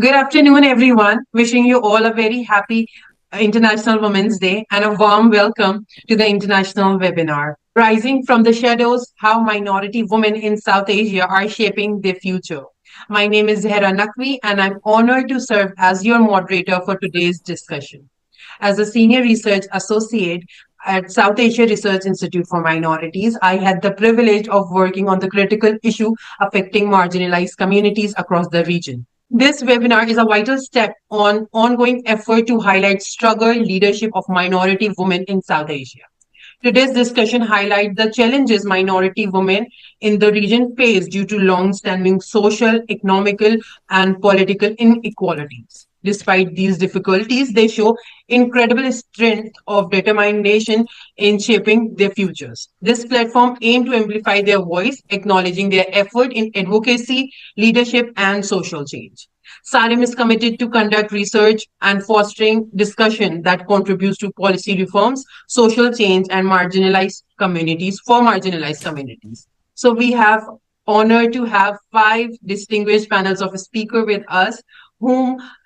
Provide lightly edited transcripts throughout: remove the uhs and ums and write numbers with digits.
Good afternoon, everyone. Wishing you all a very happy International Women's Day and a warm welcome to the international webinar. Rising from the Shadows, How Minority Women in South Asia Are Shaping Their Future. My name is Zehra Naqvi, and I'm honored to serve as your moderator for today's discussion. As a senior research associate at South Asia Research Institute for Minorities, I had the privilege of working on the critical issue affecting marginalized communities across the region. This webinar is a vital step on ongoing effort to highlight struggle leadership of minority women in South Asia. Today's discussion highlights the challenges minority women in the region face due to long-standing social, economical, and political inequalities. Despite these difficulties, they show incredible strength of determination in shaping their futures. This platform aims to amplify their voice, acknowledging their effort in advocacy, leadership, and social change. SARIM is committed to conduct research and fostering discussion that contributes to policy reforms, social change, and marginalized communities for marginalized communities. So we have honor to have five distinguished panels of speakers with us,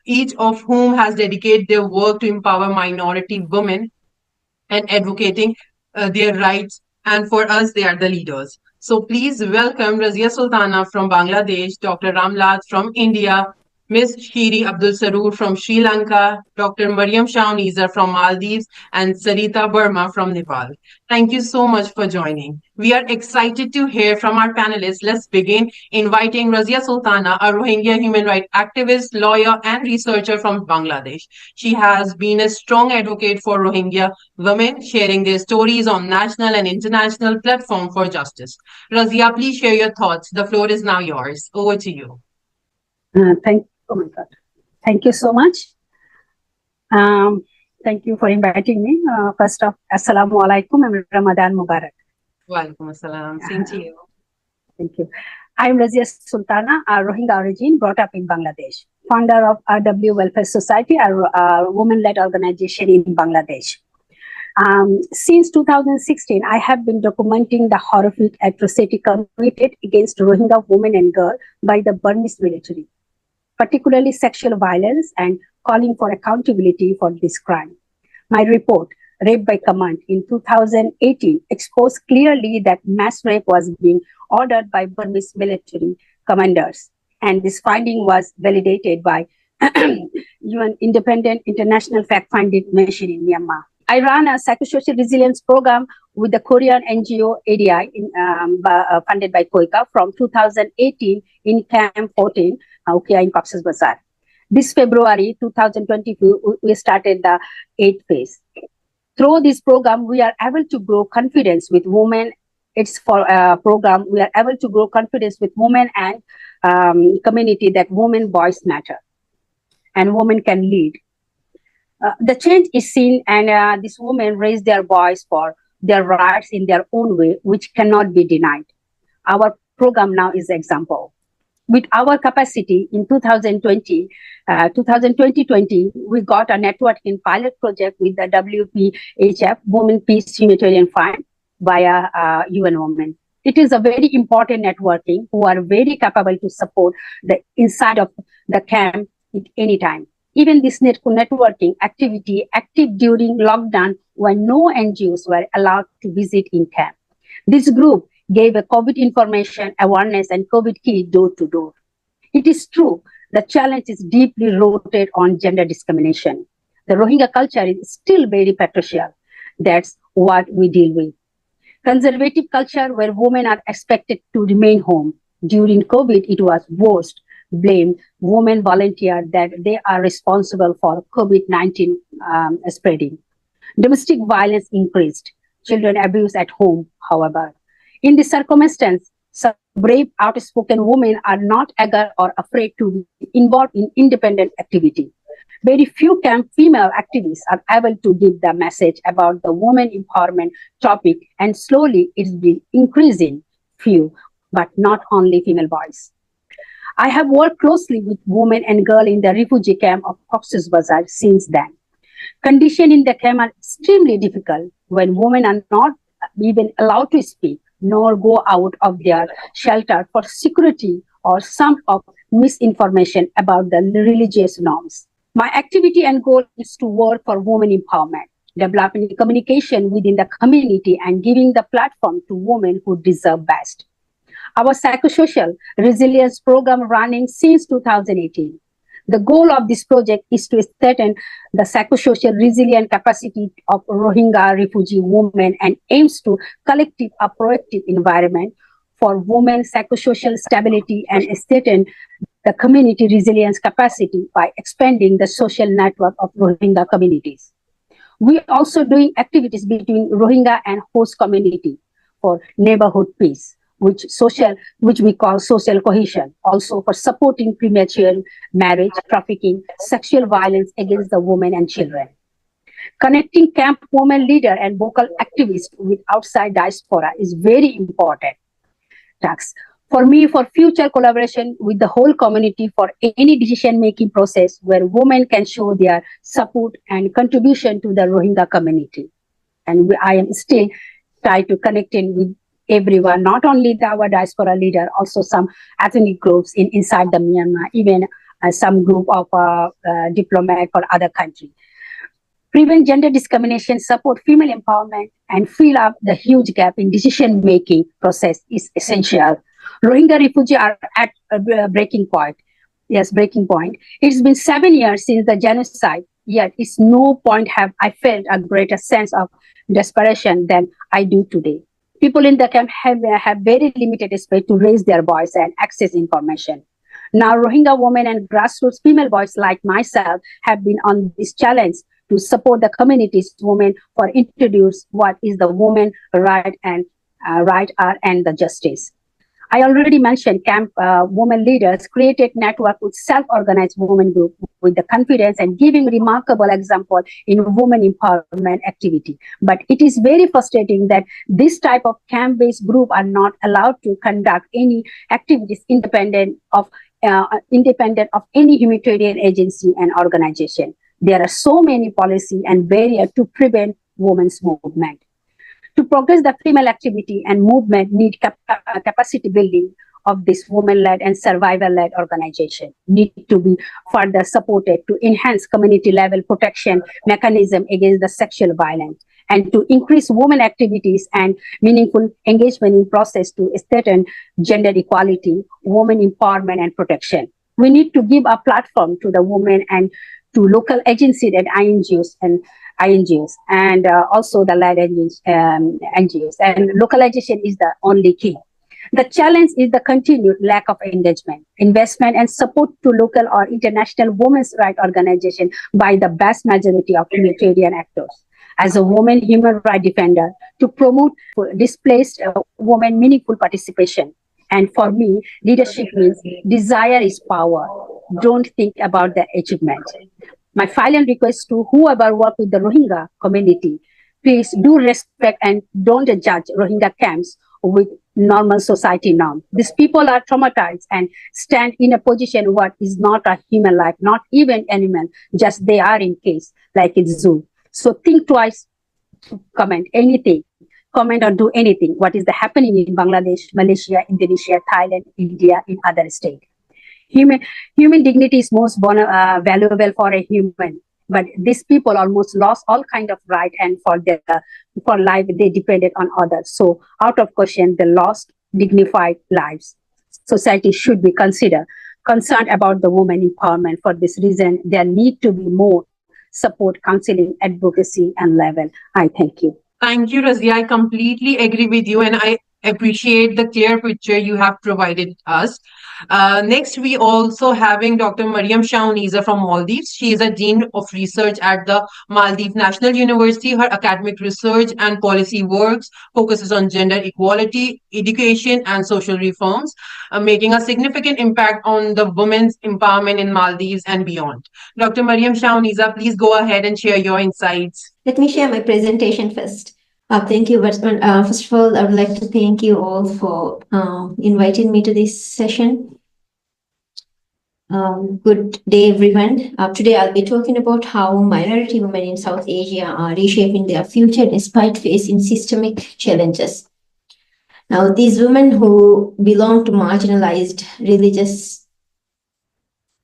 each of whom has dedicated their work to empower minority women and advocating their rights. And for us, they are the leaders. So please welcome Razia Sultana from Bangladesh, Dr. Ramlath from India, Ms. Shiri Abdul Saroor from Sri Lanka, Dr. Mariyam Shahuneeza from Maldives, and Sarita Barma from Nepal. Thank you so much for joining. We are excited to hear from our panelists. Let's begin inviting Razia Sultana, a Rohingya human rights activist, lawyer, and researcher from Bangladesh. She has been a strong advocate for Rohingya women, sharing their stories on national and international platform for justice. Razia, please share your thoughts. The floor is now yours. Over to you. Oh my God. Thank you so much. Thank you for inviting me. First off, Assalamu alaikum and Ramadan Mubarak. Walaikum assalam. Same to you. Thank you. I'm Razia Sultana, a Rohingya origin, brought up in Bangladesh. Founder of RW Welfare Society, a women-led organization in Bangladesh. Since 2016, I have been documenting the horrific atrocity committed against Rohingya women and girls by the Burmese military, particularly sexual violence, and calling for accountability for this crime. My report, Rape by Command, in 2018 exposed clearly that mass rape was being ordered by Burmese military commanders, and this finding was validated by UN Independent International Fact-Finding Mission in Myanmar. I ran a psychosocial resilience program with the Korean NGO ADI funded by KOICA from 2018 in Camp 14, in Cox's Bazar. This February 2022, we started the 8th phase. Through this program, we are able to grow confidence with women. It's for a program, we are able to grow confidence with women and community that women voice matter and women can lead. The change is seen, and these women raise their voice for their rights in their own way, which cannot be denied. Our program now is an example. With our capacity in 2020, we got a networking pilot project with the WPHF, Women Peace Humanitarian Fund, via UN Women. It is a very important networking who are very capable to support the inside of the camp at any time. Even this networking activity active during lockdown when no NGOs were allowed to visit in camp. This group gave a COVID information awareness and COVID kit door to door. It is true, the challenge is deeply rooted on gender discrimination. The Rohingya culture is still very patriarchal. That's what we deal with. Conservative culture where women are expected to remain home. During COVID, it was worst. Blamed women volunteer that they are responsible for COVID-19 spreading. Domestic violence increased. Children abuse at home, however. In this circumstance, some brave, outspoken women are not eager or afraid to be involved in independent activity. Very few camp female activists are able to give the message about the women empowerment topic, and slowly it's been increasing. Few, but not only female voice. I have worked closely with women and girls in the refugee camp of Cox's Bazar since then. Conditions in the camp are extremely difficult when women are not even allowed to speak nor go out of their shelter for security, or some of misinformation about the religious norms. My activity and goal is to work for women empowerment, developing communication within the community and giving the platform to women who deserve best. Our psychosocial resilience program running since 2018. The goal of this project is to strengthen the psychosocial resilient capacity of Rohingya refugee women and aims to collective a proactive environment for women's psychosocial stability and strengthen the community resilience capacity by expanding the social network of Rohingya communities. We are also doing activities between Rohingya and host community for neighborhood peace, which we call social cohesion, also for supporting premature marriage, trafficking, sexual violence against the women and children. Connecting camp women leader and vocal activists with outside diaspora is very important task. For me, for future collaboration with the whole community for any decision-making process where women can show their support and contribution to the Rohingya community. And I am still trying to connect in with everyone, not only our diaspora leader, also some ethnic groups inside the Myanmar, even some group of diplomats for other countries. Prevent gender discrimination, support female empowerment, and fill up the huge gap in decision-making process is essential. Rohingya refugees are at a breaking point. Yes, breaking point. It's been 7 years since the genocide, yet it's no point have I felt a greater sense of desperation than I do today. People in the camp have very limited space to raise their voice and access information. Now, Rohingya women and grassroots female voice like myself have been on this challenge to support the community's women for introduce what is the woman right and and the justice. I already mentioned camp women leaders created network with self-organized women group with the confidence and giving remarkable example in women empowerment activity. But it is very frustrating that this type of camp-based group are not allowed to conduct any activities independent of any humanitarian agency and organization. There are so many policies and barriers to prevent women's movement. To progress the female activity and movement need capacity building of this women-led and survivor-led organization need to be further supported to enhance community-level protection mechanism against the sexual violence and to increase women activities and meaningful engagement in process to strengthen gender equality, women empowerment and protection. We need to give a platform to the women and to local agencies and INGOs and also the led NGOs. And localization is the only key. The challenge is the continued lack of engagement, investment, and support to local or international women's rights organizations by the vast majority of humanitarian actors. As a woman human rights defender, to promote displaced women meaningful participation. And for me, leadership means desire is power. Don't think about the achievement. My final request to whoever work with the Rohingya community, please do respect and don't judge Rohingya camps with normal society norms. These people are traumatized and stand in a position what is not a human life, not even animal, just they are in case, like it's zoo. So think twice to comment anything, comment or do anything, what is happening in Bangladesh, Malaysia, Indonesia, Thailand, India, in other states. Human dignity is most valuable for a human, but these people almost lost all kind of right and for life they depended on others. So out of question, they lost dignified lives. Society should be concerned about the women empowerment. For this reason, there need to be more support, counseling, advocacy, and level. I thank you. Thank you, Razia. I completely agree with you, and I appreciate the clear picture you have provided us. Next, we also having Dr. Mariyam Shahuneeza from Maldives. She is a Dean of Research at the Maldives National University. Her academic research and policy works focuses on gender equality, education, and social reforms, making a significant impact on the women's empowerment in Maldives and beyond. Dr. Mariyam Shahuneeza, please go ahead and share your insights. Let me share my presentation first. Thank you. First of all, I would like to thank you all for inviting me to this session. Good day, everyone. Today, I'll be talking about how minority women in South Asia are reshaping their future despite facing systemic challenges. Now, these women who belong to marginalized religious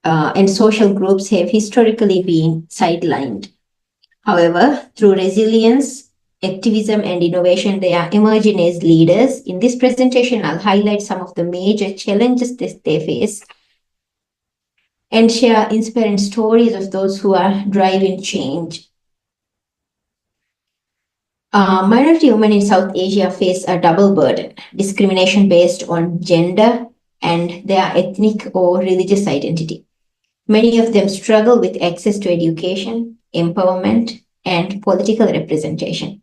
and social groups have historically been sidelined. However, through resilience, activism, and innovation, they are emerging as leaders. In this presentation, I'll highlight some of the major challenges that they face and share inspiring stories of those who are driving change. Minority women in South Asia face a double burden: discrimination based on gender and their ethnic or religious identity. Many of them struggle with access to education, empowerment, and political representation.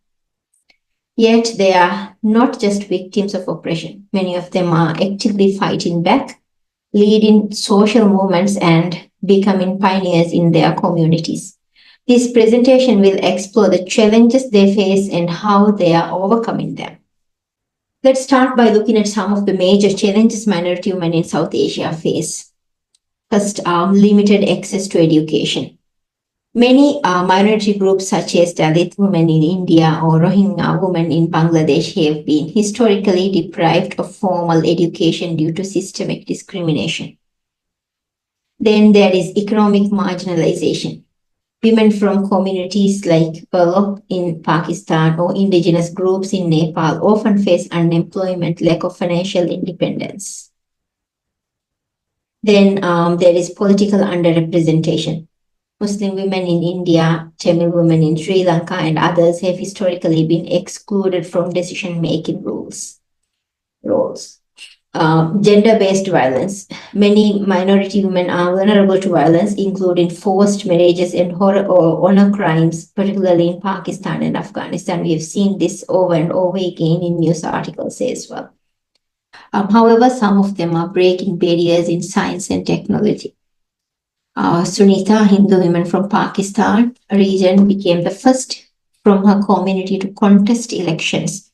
Yet they are not just victims of oppression. Many of them are actively fighting back, leading social movements, and becoming pioneers in their communities. This presentation will explore the challenges they face and how they are overcoming them. Let's start by looking at some of the major challenges minority women in South Asia face. First, limited access to education. Many minority groups such as Dalit women in India or Rohingya women in Bangladesh have been historically deprived of formal education due to systemic discrimination. Then there is economic marginalization. Women from communities like Barma in Pakistan or indigenous groups in Nepal often face unemployment, lack of financial independence. Then there is political underrepresentation. Muslim women in India, Tamil women in Sri Lanka, and others have historically been excluded from decision-making roles. Gender-based violence. Many minority women are vulnerable to violence, including forced marriages and honor crimes, particularly in Pakistan and Afghanistan. We have seen this over and over again in news articles as well. However, some of them are breaking barriers in science and technology. Sunita, Hindu woman from Pakistan region, became the first from her community to contest elections.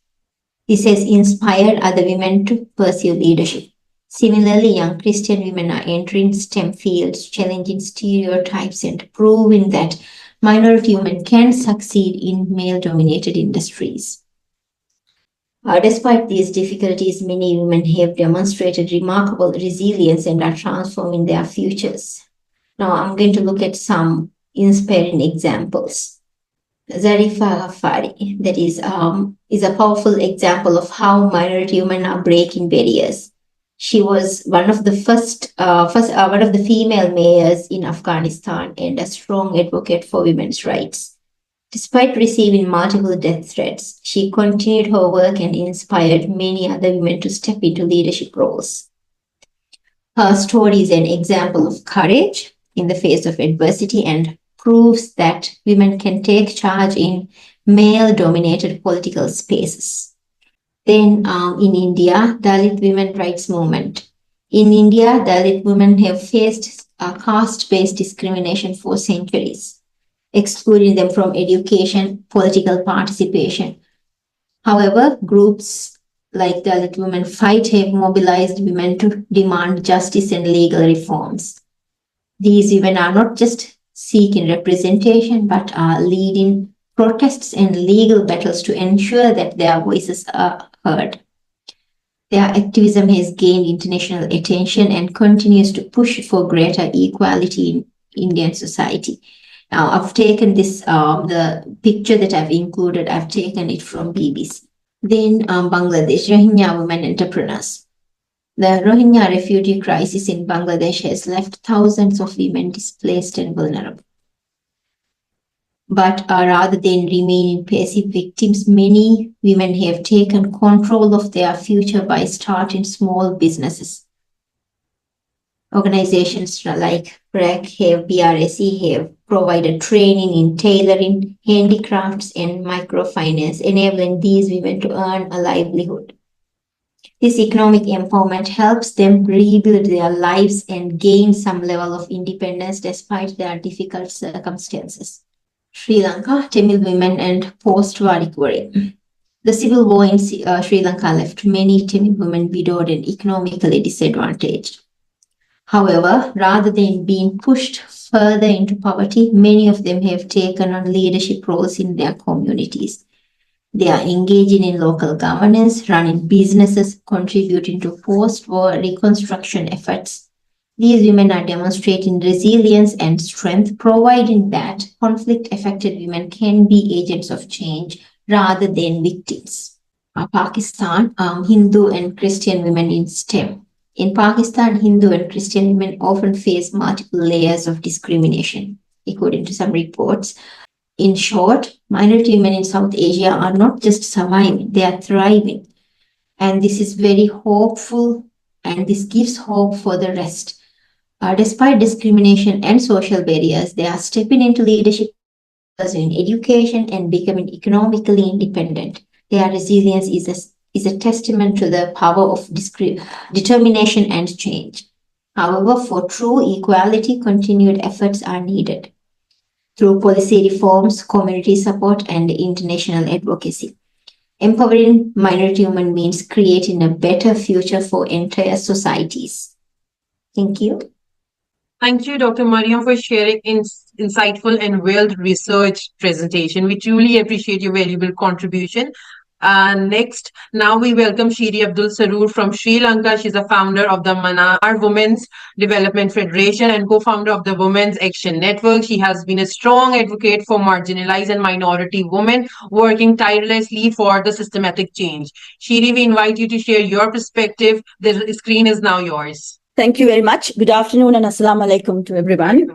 This has inspired other women to pursue leadership. Similarly, young Christian women are entering STEM fields, challenging stereotypes and proving that minority women can succeed in male-dominated industries. Despite these difficulties, many women have demonstrated remarkable resilience and are transforming their futures. Now I'm going to look at some inspiring examples. Zarifa Ghaffari, that is a powerful example of how minority women are breaking barriers. She was one of the one of the female mayors in Afghanistan and a strong advocate for women's rights. Despite receiving multiple death threats, she continued her work and inspired many other women to step into leadership roles. Her story is an example of courage in the face of adversity and proves that women can take charge in male-dominated political spaces. Then in India, Dalit women rights movement. In India, Dalit women have faced caste-based discrimination for centuries, excluding them from education, political participation. However, groups like Dalit Women Fight have mobilized women to demand justice and legal reforms. These women are not just seeking representation, but are leading protests and legal battles to ensure that their voices are heard. Their activism has gained international attention and continues to push for greater equality in Indian society. Now, I've taken this, the picture that I've included, I've taken it from BBC. Then Bangladesh, Rohingya women entrepreneurs. The Rohingya refugee crisis in Bangladesh has left thousands of women displaced and vulnerable. But rather than remaining passive victims, many women have taken control of their future by starting small businesses. Organizations like BRSE have provided training in tailoring, handicrafts, and microfinance, enabling these women to earn a livelihood. This economic empowerment helps them rebuild their lives and gain some level of independence despite their difficult circumstances. Sri Lanka, Tamil women and post-war recovery. The civil war in Sri Lanka left many Tamil women widowed and economically disadvantaged. However, rather than being pushed further into poverty, many of them have taken on leadership roles in their communities. They are engaging in local governance, running businesses, contributing to post-war reconstruction efforts, These women are demonstrating resilience and strength, providing that conflict-affected women can be agents of change rather than victims. Pakistan, Hindu and Christian women in STEM. In Pakistan, Hindu and Christian women often face multiple layers of discrimination, according to some reports. In short, minority women in South Asia are not just surviving, they are thriving. And this is very hopeful, and this gives hope for the rest. Despite discrimination and social barriers, they are stepping into leadership in education and becoming economically independent. Their resilience is a testament to the power of determination and change. However, for true equality, continued efforts are needed through policy reforms, community support, and international advocacy. Empowering minority women means creating a better future for entire societies. Thank you. Thank you, Dr. Mariyam, for sharing insightful and well-researched presentation. We truly appreciate your valuable contribution. Next, now we welcome Shiri Abdul Saroor from Sri Lanka. She's a founder of the Mannar Women's Development Federation and co-founder of the Women's Action Network. She has been a strong advocate for marginalized and minority women, working tirelessly for the systematic change. Shiri, we invite you to share your perspective. The screen is now yours. Thank you very much. Good afternoon and assalamu alaikum to everyone.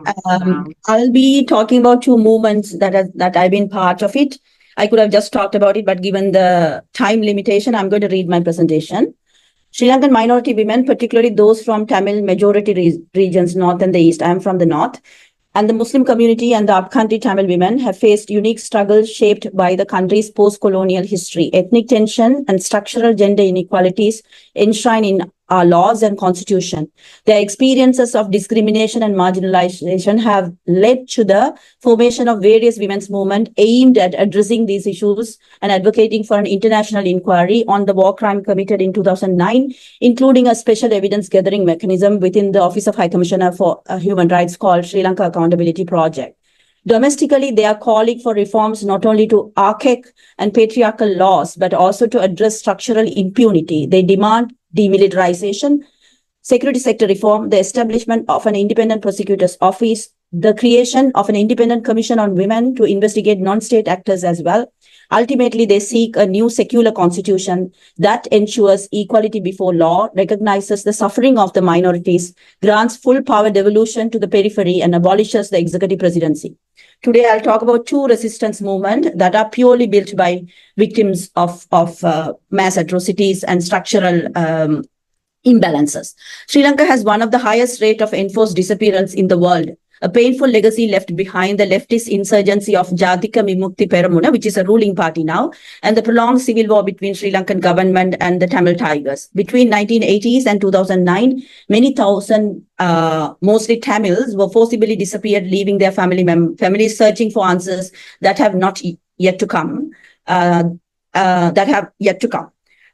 I'll be talking about two movements that I've been part of it. I could have just talked about it, but given the time limitation, I'm going to read my presentation. Sri Lankan minority women, particularly those from Tamil majority regions, North and the East. I am from the North. And the Muslim community and the upcountry Tamil women have faced unique struggles shaped by the country's post-colonial history. Ethnic tension and structural gender inequalities enshrined in our laws and constitution. Their experiences of discrimination and marginalization have led to the formation of various women's movements aimed at addressing these issues and advocating for an international inquiry on the war crime committed in 2009, including a special evidence gathering mechanism within the Office of High Commissioner for Human Rights called Sri Lanka Accountability Project. Domestically, they are calling for reforms not only to archaic and patriarchal laws, but also to address structural impunity. They demand demilitarization, security sector reform, the establishment of an independent prosecutor's office, the creation of an independent commission on women to investigate non-state actors as well. Ultimately, they seek a new secular constitution that ensures equality before law, recognizes the suffering of the minorities, grants full power devolution to the periphery, and abolishes the executive presidency. Today, I'll talk about two resistance movements that are purely built by victims of mass atrocities and structural imbalances. Sri Lanka has one of the highest rate of enforced disappearance in the world, a painful legacy left behind the leftist insurgency of Jatika Vimukti Peramuna, which is a ruling party now, and the prolonged civil war between Sri Lankan government and the Tamil Tigers. Between 1980s and 2009, many thousand, mostly Tamils, were forcibly disappeared, leaving their families searching for answers that have not yet to come.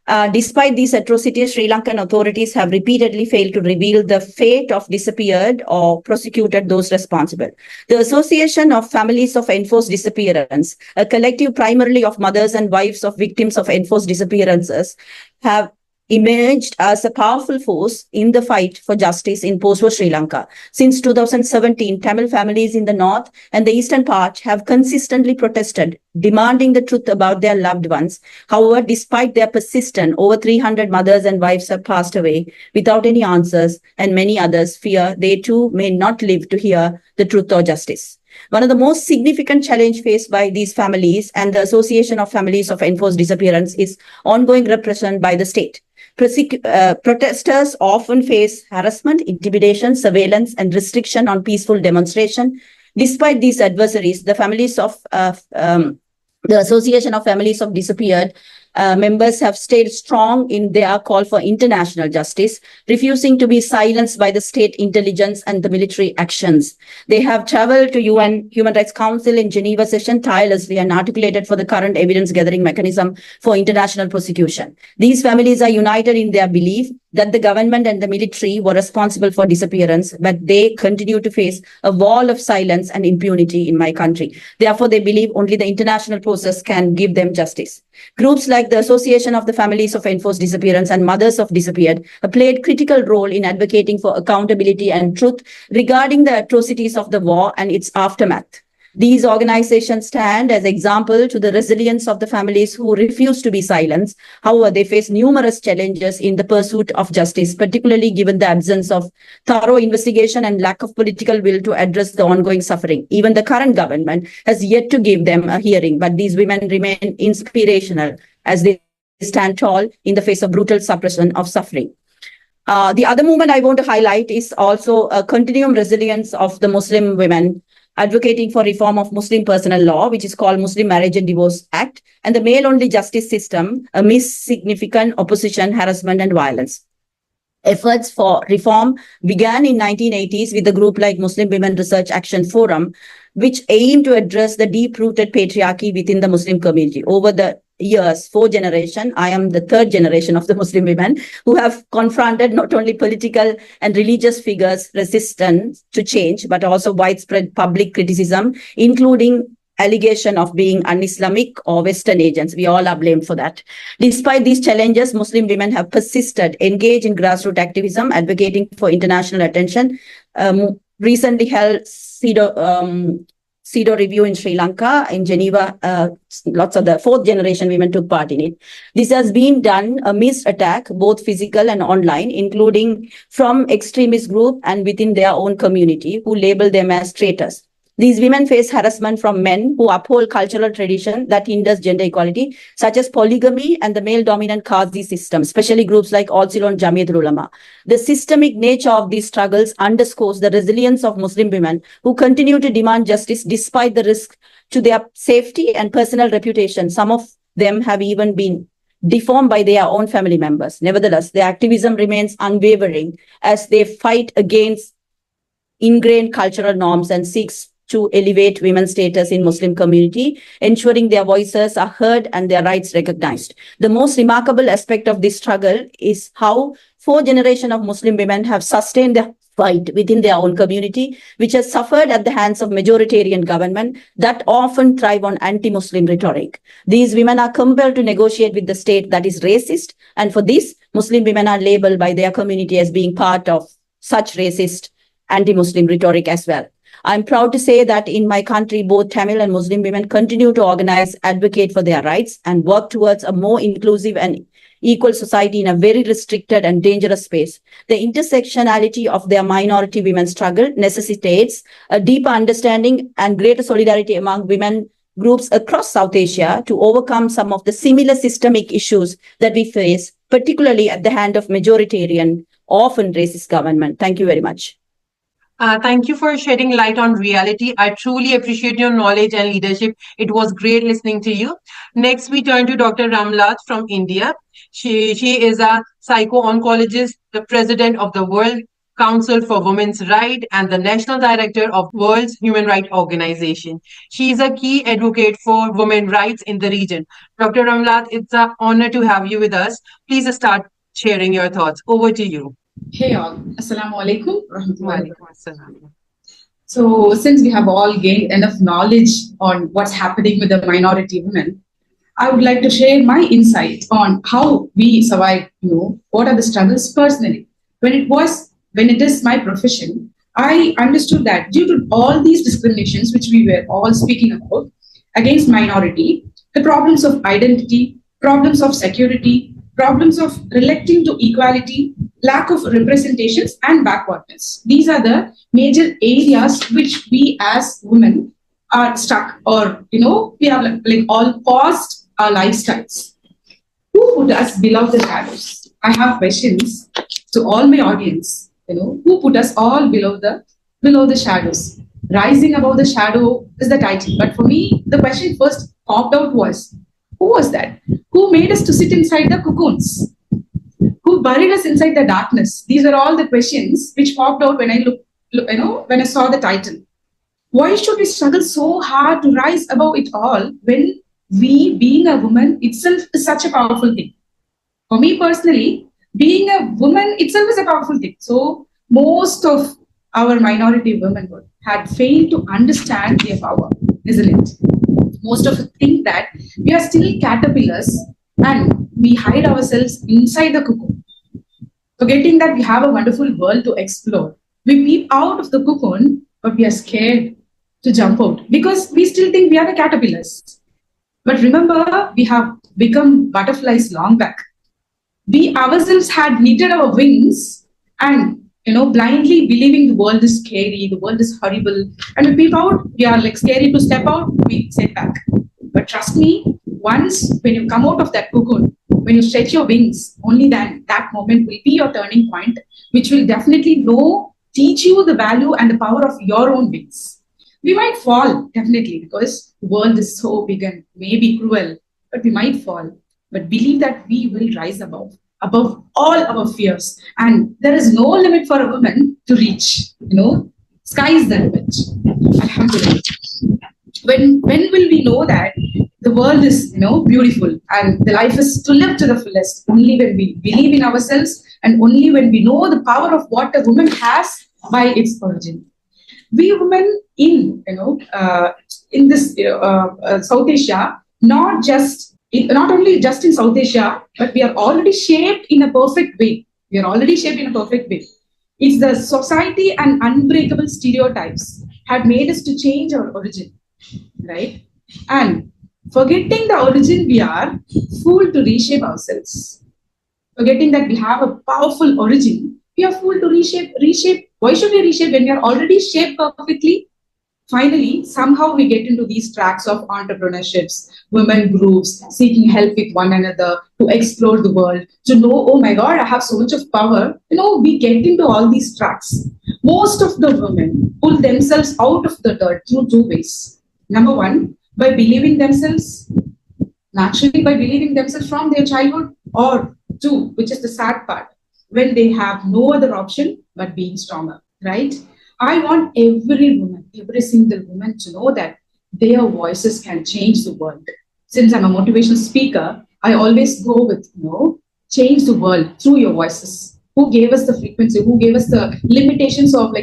Despite these atrocities, Sri Lankan authorities have repeatedly failed to reveal the fate of disappeared or prosecuted those responsible. The Association of Families of Enforced Disappearance, a collective primarily of mothers and wives of victims of enforced disappearances, have emerged as a powerful force in the fight for justice in post-war Sri Lanka. Since 2017, Tamil families in the north and the eastern part have consistently protested, demanding the truth about their loved ones. However, despite their persistence, over 300 mothers and wives have passed away without any answers, and many others fear they too may not live to hear the truth or justice. One of the most significant challenges faced by these families and the Association of Families of Enforced Disappearance is ongoing repression by the state. Protesters often face harassment, intimidation, surveillance, and restriction on peaceful demonstration. Despite these adversaries, the families of the Association of Families of Disappeared members have stayed strong in their call for international justice, refusing to be silenced by the state intelligence and the military actions. They have traveled to UN Human Rights Council in Geneva session tirelessly and articulated for the current evidence gathering mechanism for international prosecution. These families are united in their belief that the government and the military were responsible for disappearance, but they continue to face a wall of silence and impunity in my country. Therefore, they believe only the international process can give them justice. Groups like the Association of the Families of Enforced Disappearance and Mothers of Disappeared have played critical role in advocating for accountability and truth regarding the atrocities of the war and its aftermath. These organizations stand as example to the resilience of the families who refuse to be silenced. However, they face numerous challenges in the pursuit of justice, particularly given the absence of thorough investigation and lack of political will to address the ongoing suffering. Even the current government has yet to give them a hearing, but these women remain inspirational as they stand tall in the face of brutal suppression of suffering. The other movement I want to highlight is also a continuum resilience of the Muslim women advocating for reform of Muslim personal law, which is called Muslim Marriage and Divorce Act, and the male-only justice system amidst significant opposition, harassment, and violence. Efforts for reform began in 1980s with a group like Muslim Women Research Action Forum, which aimed to address the deep-rooted patriarchy within the Muslim community. Over the years, 4 generations, I am the 3rd generation of the Muslim women who have confronted not only political and religious figures' resistance to change, but also widespread public criticism, including allegation of being un-Islamic or Western agents. We all are blamed for that. Despite these challenges, Muslim women have persisted, engaged in grassroots activism, advocating for international attention. Recently held FEDO review in Sri Lanka, in Geneva, lots of the 4th generation women took part in it. This has been done amidst attack, both physical and online, including from extremist group and within their own community, who label them as traitors. These women face harassment from men who uphold cultural tradition that hinders gender equality, such as polygamy and the male-dominant Qazi system, especially groups like Al-Silon Jamiatul Ulama. The systemic nature of these struggles underscores the resilience of Muslim women who continue to demand justice despite the risk to their safety and personal reputation. Some of them have even been deformed by their own family members. Nevertheless, their activism remains unwavering as they fight against ingrained cultural norms and seeks to elevate women's status in Muslim community, ensuring their voices are heard and their rights recognized. The most remarkable aspect of this struggle is how 4 generations of Muslim women have sustained their fight within their own community, which has suffered at the hands of majoritarian government that often thrive on anti-Muslim rhetoric. These women are compelled to negotiate with the state that is racist, and for this, Muslim women are labeled by their community as being part of such racist anti-Muslim rhetoric as well. I'm proud to say that in my country, both Tamil and Muslim women continue to organize, advocate for their rights, and work towards a more inclusive and equal society in a very restricted and dangerous space. The intersectionality of their minority women's struggle necessitates a deeper understanding and greater solidarity among women groups across South Asia to overcome some of the similar systemic issues that we face, particularly at the hand of majoritarian, often racist government. Thank you very much. Thank you for shedding light on reality. I truly appreciate your knowledge and leadership. It was great listening to you. Next, we turn to Dr. Ramlath from India. She is a psycho-oncologist, the president of the World Council for Women's Rights and the National Director of World's Human Rights Organization. She is a key advocate for women's rights in the region. Dr. Ramlath, it's an honor to have you with us. Please start sharing your thoughts. Over to you. Hey all, Assalamu alaikum. So since we have all gained enough knowledge on what's happening with the minority women, I would like to share my insight on how we survive, what are the struggles personally. When it is my profession, I understood that due to all these discriminations, which we were all speaking about, against minority, the problems of identity, problems of security, problems of relating to equality, lack of representations, and backwardness. These are the major areas which we as women are stuck, or we have like all paused our lifestyles. Who put us below the shadows? I have questions to all my audience. Who put us all below the shadows? Rising above the shadow is the title, but for me, the question first popped out was, who was that? Who made us to sit inside the cocoons? Who buried us inside the darkness? These are all the questions which popped out when when I saw the title. Why should we struggle so hard to rise above it all when we, being a woman itself, is such a powerful thing? For me personally, being a woman itself is a powerful thing. So most of our minority women had failed to understand their power, isn't it? Most of us think that we are still caterpillars and we hide ourselves inside the cocoon, forgetting that we have a wonderful world to explore. We peep out of the cocoon, but we are scared to jump out because we still think we are the caterpillars. But remember, we have become butterflies long back. We ourselves had knitted our wings and blindly believing the world is scary, the world is horrible, and we peep out, we are like scary to step out, we step back. But trust me, once when you come out of that cocoon, when you stretch your wings, only then that moment will be your turning point, which will definitely teach you the value and the power of your own wings. We might fall, definitely, because the world is so big and maybe cruel, but we might fall. But believe that we will rise above all our fears. And there is no limit for a woman to reach. Sky is the limit. Alhamdulillah. When will we know that the world is beautiful and the life is to live to the fullest? Only when we believe in ourselves and only when we know the power of what a woman has by its origin. We women in this South Asia, not only just in South Asia, but we are already shaped in a perfect way. It's the society and unbreakable stereotypes had made us to change our origin, right? And forgetting the origin, we are fooled to reshape ourselves. Forgetting that we have a powerful origin, we are fooled to reshape. Why should we reshape when we are already shaped perfectly? Finally, somehow we get into these tracks of entrepreneurships, women groups, seeking help with one another, to explore the world, to know, oh my God, I have so much of power. We get into all these tracks. Most of the women pull themselves out of the dirt through two ways. Number one, by believing themselves, naturally by believing themselves from their childhood, or two, which is the sad part, when they have no other option but being stronger, right? I want every single woman to know that their voices can change the world. Since I'm a motivational speaker, I always go with, change the world through your voices. Who gave us the frequency? Who gave us the limitations of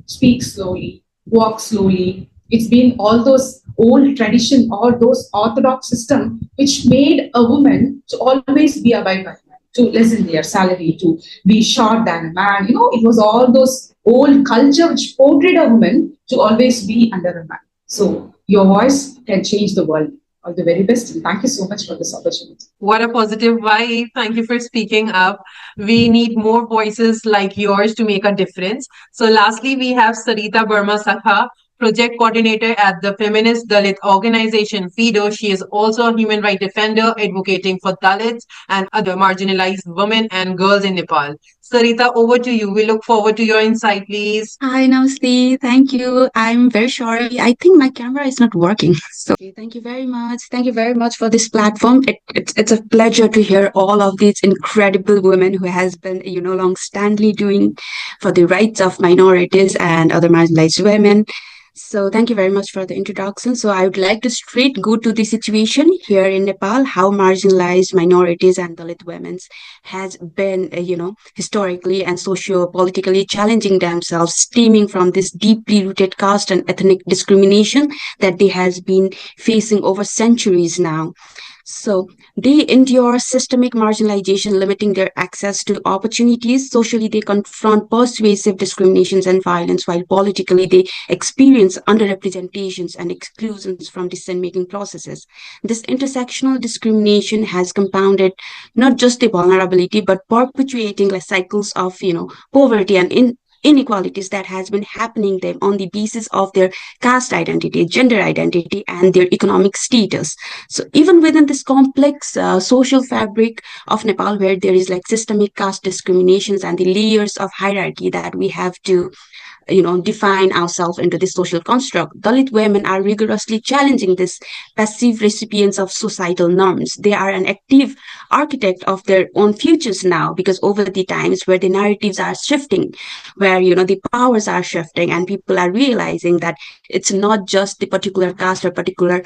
speak slowly, walk slowly? It's been all those old tradition or those orthodox system which made a woman to always be abide by man, to lessen their salary, to be short than a man. It was all those old culture which portrayed a woman to always be under a man. So your voice can change the world. All the very best, and thank you so much for this opportunity. What a positive vibe. Thank you for speaking up. We need more voices like yours to make a difference. So lastly, we have Sarita Barma Shakha, project coordinator at the Feminist Dalit organization FEDO. She is also a human rights defender advocating for Dalits and other marginalized women and girls in Nepal. Sarita, over to you. We look forward to your insight, please. Hi, Naseer. Thank you. I'm very sorry. I think my camera is not working. So thank you very much. Thank you very much for this platform. It's a pleasure to hear all of these incredible women who has been, long-standing doing for the rights of minorities and other marginalized women. So thank you very much for the introduction. So I would like to straight go to the situation here in Nepal, how marginalized minorities and Dalit women has been, historically and socio-politically challenging themselves, stemming from this deeply rooted caste and ethnic discrimination that they has been facing over centuries now. So they endure systemic marginalization, limiting their access to opportunities. Socially, they confront persuasive discriminations and violence, while politically, they experience underrepresentations and exclusions from decision-making processes. This intersectional discrimination has compounded not just the vulnerability, but perpetuating cycles of, poverty and inequalities that has been happening them on the basis of their caste identity, gender identity, and their economic status. So even within this complex social fabric of Nepal, where there is systemic caste discriminations and the layers of hierarchy that we have to define ourselves into this social construct, Dalit women are rigorously challenging these passive recipients of societal norms. They are an active architect of their own futures now, because over the times where the narratives are shifting, where the powers are shifting, and people are realizing that it's not just the particular caste or particular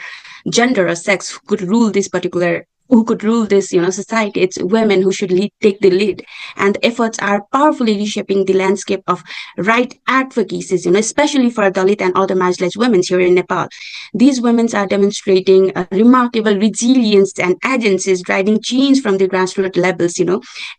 gender or sex who could rule this particular who could rule this, society. It's women who should take the lead. And the efforts are powerfully reshaping the landscape of right advocacies, especially for Dalit and other marginalized women here in Nepal. These women are demonstrating a remarkable resilience and agencies, driving change from the grassroots levels,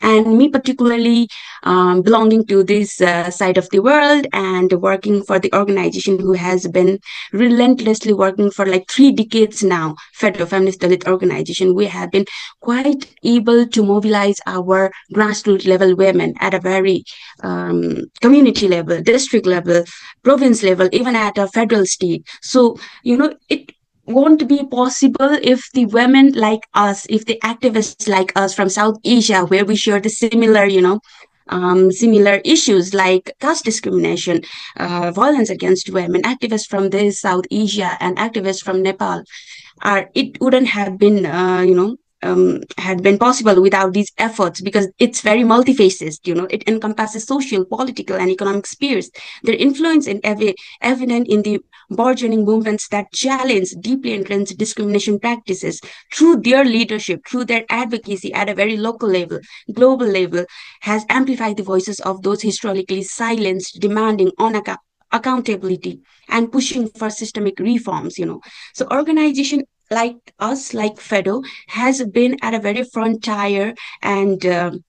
And me particularly belonging to this side of the world and working for the organization who has been relentlessly working for like 3 decades now, FEDO, Feminist Dalit Organization. We have been quite able to mobilize our grassroots level women at a very community level, district level, province level, even at a federal state. So, it won't be possible if the women like us, if the activists like us from South Asia, where we share the similar, similar issues like caste discrimination, violence against women, activists from this South Asia and activists from Nepal, it wouldn't have been, had been possible without these efforts, because it's very multifaced. It encompasses social, political, and economic spheres. Their influence is evident in the burgeoning movements that challenge deeply entrenched discrimination practices through their leadership, through their advocacy at a very local level, global level, has amplified the voices of those historically silenced, demanding accountability and pushing for systemic reforms. So organization like us, like FEDO, has been at a very frontier and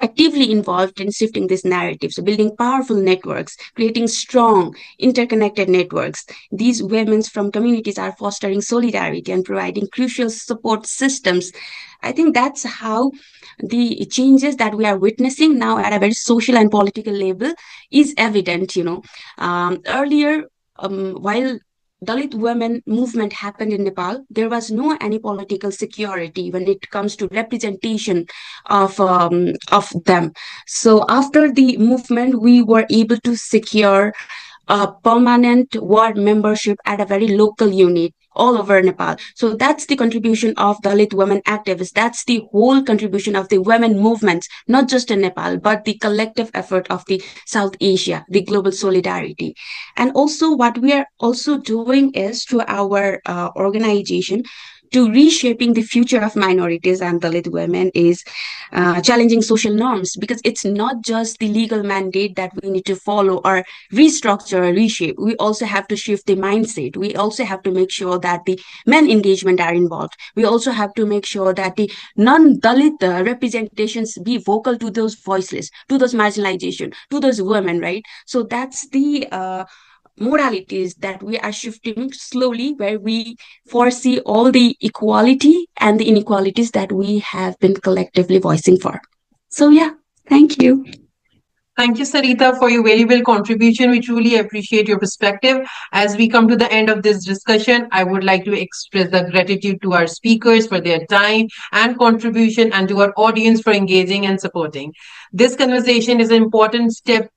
actively involved in shifting this narrative. So building powerful networks, creating strong, interconnected networks. These women from communities are fostering solidarity and providing crucial support systems. I think that's how the changes that we are witnessing now at a very social and political level is evident. Earlier, while Dalit women movement happened in Nepal, there was no any political security when it comes to representation of them. So after the movement, we were able to secure a permanent ward membership at a very local unit all over Nepal. So that's the contribution of Dalit women activists. That's the whole contribution of the women movements, not just in Nepal, but the collective effort of the South Asia, the global solidarity. And also what we are also doing is through our organization, to reshaping the future of minorities and Dalit women is challenging social norms, because it's not just the legal mandate that we need to follow or restructure or reshape. We also have to shift the mindset. We also have to make sure that the men engagement are involved. We also have to make sure that the non-Dalit representations be vocal to those voiceless, to those marginalization, to those women, right? So that's the moralities that we are shifting slowly, where we foresee all the equality and the inequalities that we have been collectively voicing for. So yeah, thank you. Thank you, Sarita, for your valuable contribution. We truly appreciate your perspective. As we come to the end of this discussion, I would like to express the gratitude to our speakers for their time and contribution, and to our audience for engaging and supporting. This conversation is an important step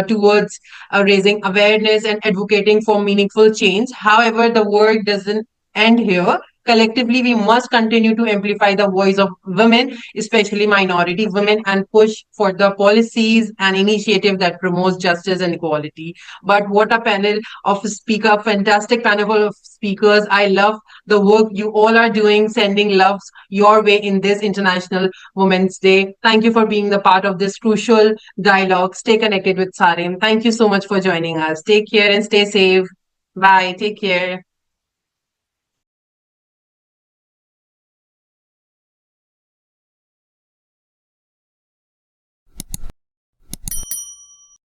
towards raising awareness and advocating for meaningful change. However, the work doesn't end here. Collectively, we must continue to amplify the voice of women, especially minority women, and push for the policies and initiative that promotes justice and equality. But what a panel of speakers, fantastic panel of speakers. I love the work you all are doing, sending loves your way in this International Women's Day. Thank you for being the part of this crucial dialogue. Stay connected with SARIM. Thank you so much for joining us. Take care and stay safe. Bye. Take care.